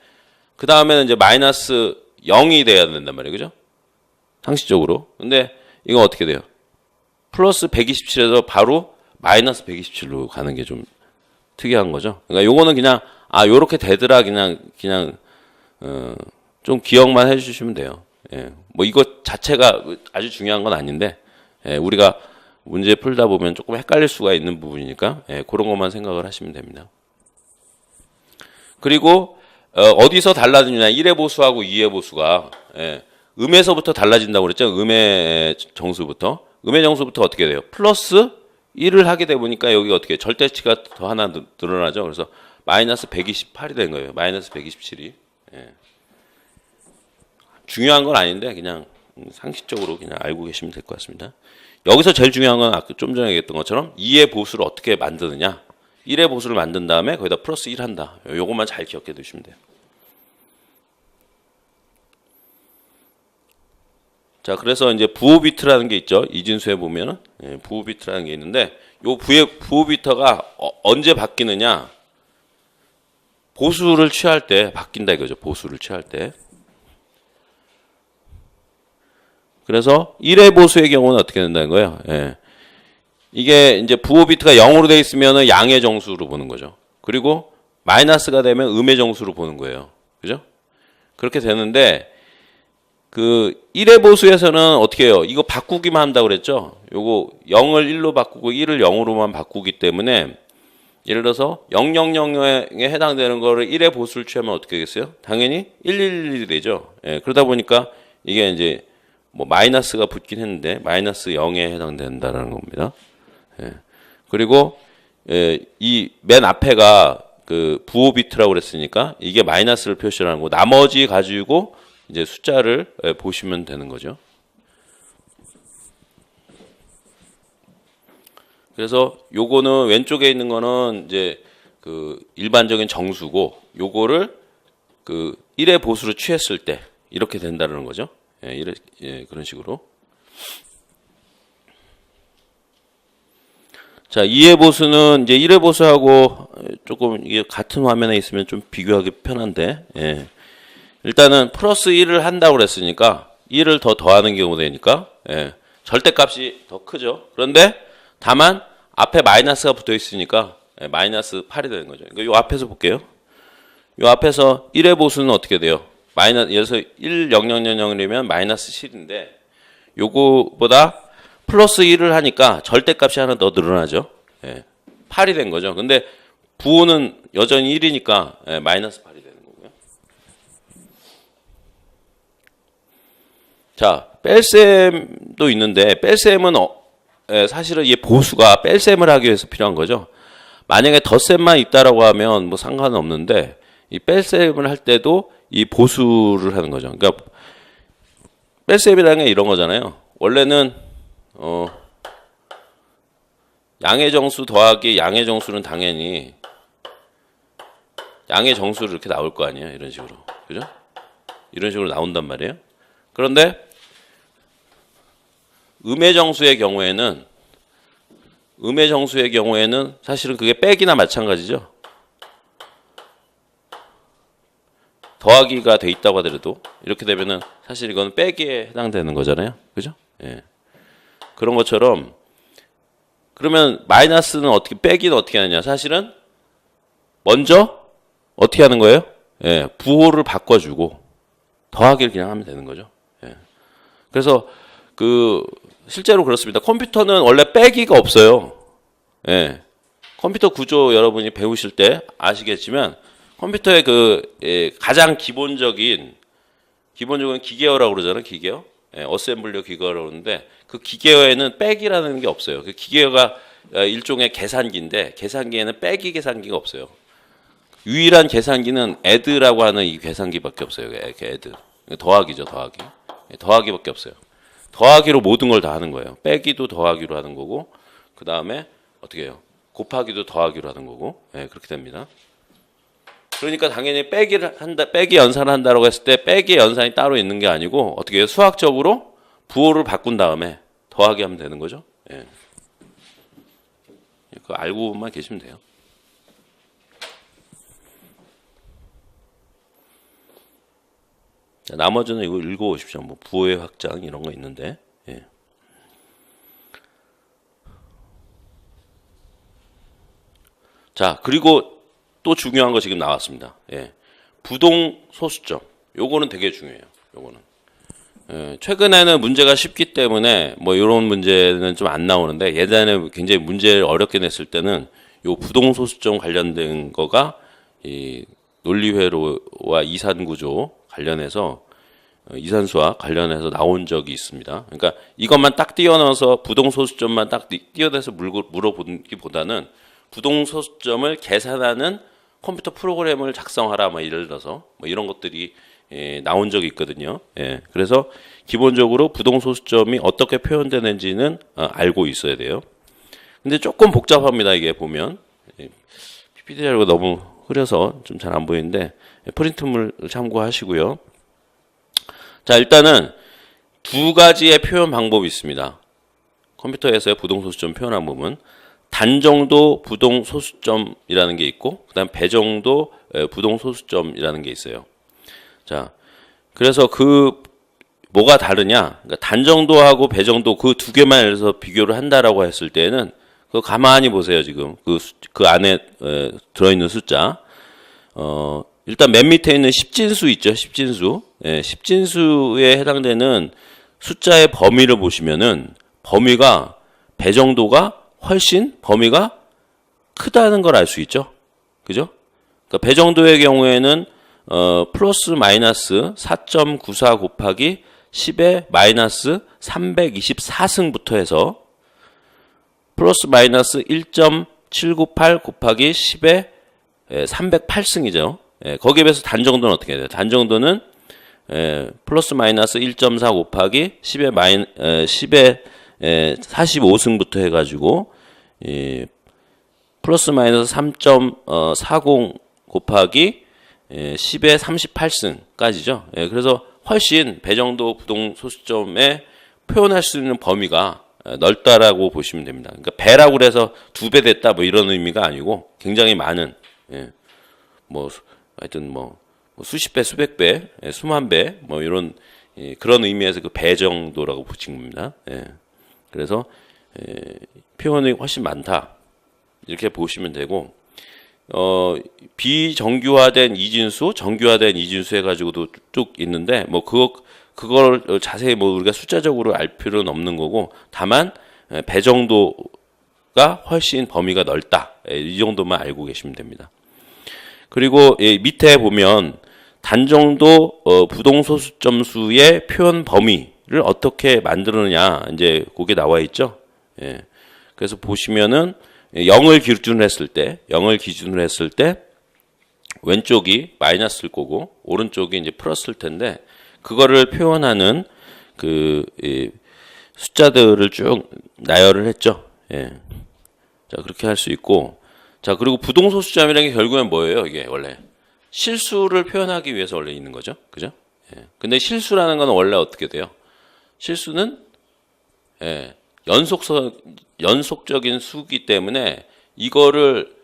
그 다음에는 이제 마이너스 0이 돼야 된단 말이에요. 그죠? 상식적으로. 근데 이건 어떻게 돼요? 플러스 127에서 바로 마이너스 127로 가는 게 좀 특이한 거죠. 그러니까 요거는 그냥 요렇게 되더라 그냥 좀 기억만 해주시면 돼요. 예. 뭐 이것 자체가 아주 중요한 건 아닌데 우리가 문제 풀다 보면 조금 헷갈릴 수가 있는 부분이니까 그런 것만 생각을 하시면 됩니다. 그리고 어디서 달라지느냐 1의 보수하고 2의 보수가 음에서부터 달라진다고 그랬죠. 음의 정수부터 어떻게 돼요? 플러스 1을 하게 되다 보니까 여기 어떻게 절대치가 더 하나 늘어나죠. 그래서 마이너스 128이 된 거예요. 마이너스 127이. 중요한 건 아닌데 그냥 상식적으로 그냥 알고 계시면 될 것 같습니다. 여기서 제일 중요한 건 아까 좀 전에 얘기했던 것처럼 2의 보수를 어떻게 만드느냐. 1의 보수를 만든 다음에 거기다 플러스 1 한다. 요것만 잘 기억해 두시면 돼요. 자, 그래서 이제 부호 비트라는 게 있죠. 이진수에 보면은 부호 비트라는 게 있는데 요 부호 비트가 언제 바뀌느냐? 보수를 취할 때 바뀐다 이거죠. 보수를 취할 때. 그래서 1의 보수의 경우는 어떻게 된다는 거예요? 이게 이제 부호 비트가 0으로 돼 있으면은 양의 정수로 보는 거죠. 그리고 마이너스가 되면 음의 정수로 보는 거예요. 그죠? 그렇게 되는데 그 1의 보수에서는 어떻게 해요? 이거 바꾸기만 한다고 그랬죠? 요거 0을 1로 바꾸고 1을 0으로만 바꾸기 때문에 예를 들어서 000에 해당되는 거를 1의 보수를 취하면 어떻게 되겠어요? 당연히 111이 되죠. 그러다 보니까 이게 이제 뭐 마이너스가 붙긴 했는데 마이너스 0에 해당된다는 겁니다. 그리고 이 맨 앞에가 그 부호 비트라고 그랬으니까 이게 마이너스를 표시하는 거고 나머지 가지고 이제 숫자를 보시면 되는 거죠. 그래서 요거는 왼쪽에 있는 거는 이제 그 일반적인 정수고 요거를 그 1의 보수로 취했을 때 이렇게 된다는 거죠. 그런 식으로. 자, 2의 보수는 이제 1의 보수하고 조금 이게 같은 화면에 있으면 좀 비교하기 편한데, 일단은 플러스 1을 한다고 그랬으니까 1을 더 더하는 경우 되니까 절대값이 더 크죠. 그런데 다만 앞에 마이너스가 붙어 있으니까 마이너스 8이 되는 거죠. 그러니까 요 앞에서 볼게요. 요 앞에서 1의 보수는 어떻게 돼요? 마이너스 예를 들어서 10000이면 마이너스 7인데 요거보다 플러스 1을 하니까 절대값이 하나 더 늘어나죠. 8이 된 거죠. 근데 부호는 여전히 1이니까 마이너스 8이 되는 거고요. 자, 뺄셈도 있는데 뺄셈은 사실은 이 보수가 뺄셈을 하기 위해서 필요한 거죠. 만약에 덧셈만 있다라고 하면 뭐 상관은 없는데 이 뺄셈을 할 때도 이 보수를 하는 거죠. 그러니까 뺄셈이라는 게 이런 거잖아요. 원래는 양의 정수 더하기 양의 정수는 당연히 양의 정수로 이렇게 나올 거 아니에요. 이런 식으로. 그죠? 이런 식으로 나온단 말이에요. 그런데 음의 정수의 경우에는 사실은 그게 빼기나 마찬가지죠. 더하기가 돼 있다고 하더라도 이렇게 되면은 사실 이거는 빼기에 해당되는 거잖아요. 그죠? 그런 것처럼 그러면 마이너스는 어떻게 빼기는 어떻게 하느냐? 사실은 먼저 어떻게 하는 거예요? 부호를 바꿔주고 더하기를 그냥 하면 되는 거죠. 그래서 그 실제로 그렇습니다. 컴퓨터는 원래 빼기가 없어요. 예. 컴퓨터 구조 여러분이 배우실 때 아시겠지만 컴퓨터의 가장 기본적인 기계어라고 그러잖아요. 기계어. 예, 어셈블리어 기계어라고 그러는데 그 기계어에는 빼기라는 게 없어요. 그 기계어가 일종의 계산기인데 계산기에는 빼기 계산기가 없어요. 유일한 계산기는 add라고 하는 이 계산기밖에 없어요. add. 더하기죠, 더하기. 더하기밖에 없어요. 더하기로 모든 걸 다 하는 거예요. 빼기도 더하기로 하는 거고, 그 다음에 어떻게 해요? 곱하기도 더하기로 하는 거고, 예, 그렇게 됩니다. 그러니까 당연히 빼기 연산을 한다고 했을 때 빼기 연산이 따로 있는 게 아니고 어떻게 해요? 수학적으로 부호를 바꾼 다음에 더하기 하면 되는 거죠. 예. 그거 알고만 계시면 돼요. 자, 나머지는 이거 읽어보십시오. 뭐 부호의 확장 이런 거 있는데. 예. 자, 그리고 또 중요한 거 지금 나왔습니다. 예. 부동 소수점. 요거는 되게 중요해요. 요거는. 예. 최근에는 문제가 쉽기 때문에 뭐 이런 문제는 좀 안 나오는데 예전에 굉장히 문제를 어렵게 냈을 때는 요 부동 소수점 관련된 거가 이 논리회로와 이산구조 관련해서 이산수와 관련해서 나온 적이 있습니다. 그러니까 이것만 딱 띄워넣어서 부동 소수점만 딱 띄워내서 물어보기보다는 부동 소수점을 계산하는 컴퓨터 프로그램을 작성하라, 뭐 예를 들어서 뭐 이런 것들이 나온 적이 있거든요. 예, 그래서 기본적으로 부동 소수점이 어떻게 표현되는지는 알고 있어야 돼요. 근데 조금 복잡합니다. 이게 보면 PPT 자료가 너무 흐려서 좀 잘 안 보이는데 프린트물 참고하시고요. 자, 일단은 두 가지의 표현 방법이 있습니다. 컴퓨터에서의 부동 소수점 표현한 부분. 단정도 부동 소수점이라는 게 있고, 그 다음 배정도 부동 소수점이라는 게 있어요. 자, 그래서 뭐가 다르냐? 그러니까 단정도하고 배정도 그 두 개만 예를 들어서 비교를 한다라고 했을 때는, 그거 가만히 보세요, 지금. 그 안에 들어있는 숫자. 일단 맨 밑에 있는 십진수 있죠, 십진수. 예, 십진수에 해당되는 숫자의 범위를 보시면은, 범위가, 배정도가 훨씬 범위가 크다는 걸 알 수 있죠. 그죠? 그러니까 배정도의 경우에는 플러스 마이너스 4.94 곱하기 10의 마이너스 324승부터 해서 플러스 마이너스 1.798 곱하기 10의 308승이죠. 거기에 비해서 단정도는 어떻게 돼요? 단정도는 플러스 마이너스 1.4 곱하기 10의 45승부터 해가지고 플러스 마이너스 3.40 곱하기 10의 38승까지죠. 그래서 훨씬 배정도 부동 소수점에 표현할 수 있는 범위가 넓다라고 보시면 됩니다. 그러니까 배라고 그래서 2배 됐다 뭐 이런 의미가 아니고 굉장히 많은 뭐 하여튼 뭐 수십 배, 수백 배, 수만 배 뭐 이런 그런 의미에서 그 배 정도라고 붙인 겁니다. 그래서 표현이 훨씬 많다 이렇게 보시면 되고 비정규화된 이진수, 정규화된 이진수 해가지고도 쭉 있는데 뭐 그걸 자세히 뭐 우리가 숫자적으로 알 필요는 없는 거고 다만 배 정도가 훨씬 범위가 넓다 이 정도만 알고 계시면 됩니다. 그리고 밑에 보면 단정도 부동소수점 수의 표현 범위를 어떻게 만들느냐 이제 그게 나와 있죠. 그래서 보시면은 0을 기준으로 했을 때 왼쪽이 마이너스일 거고 오른쪽이 이제 플러스일 텐데 그거를 표현하는 숫자들을 쭉 나열을 했죠. 자, 그렇게 할 수 있고 자, 그리고 부동소수점이라는 게 결국엔 뭐예요? 이게 원래 실수를 표현하기 위해서 원래 있는 거죠. 그죠? 근데 실수라는 건 원래 어떻게 돼요? 실수는 연속적인 수기 때문에 이거를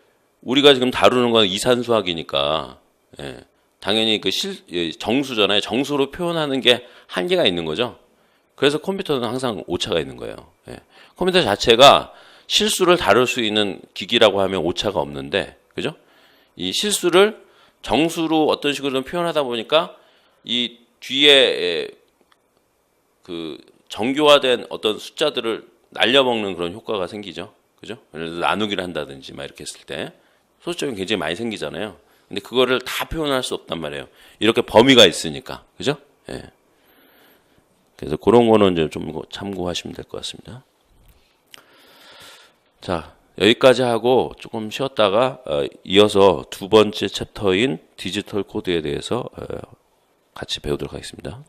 우리가 지금 다루는 건 이산수학이니까 당연히 정수잖아요. 정수로 표현하는 게 한계가 있는 거죠. 그래서 컴퓨터는 항상 오차가 있는 거예요. 컴퓨터 자체가 실수를 다룰 수 있는 기기라고 하면 오차가 없는데, 그죠? 이 실수를 정수로 어떤 식으로 표현하다 보니까 이 뒤에 그 정교화된 어떤 숫자들을 날려먹는 그런 효과가 생기죠. 그죠? 예를 들어 나누기를 한다든지 막 이렇게 했을 때 소수점이 굉장히 많이 생기잖아요. 근데 그거를 다 표현할 수 없단 말이에요. 이렇게 범위가 있으니까. 그죠? 예. 그래서 그런 거는 이제 좀 참고하시면 될 것 같습니다. 자, 여기까지 하고 조금 쉬었다가 이어서 두 번째 챕터인 디지털 코드에 대해서 같이 배우도록 하겠습니다.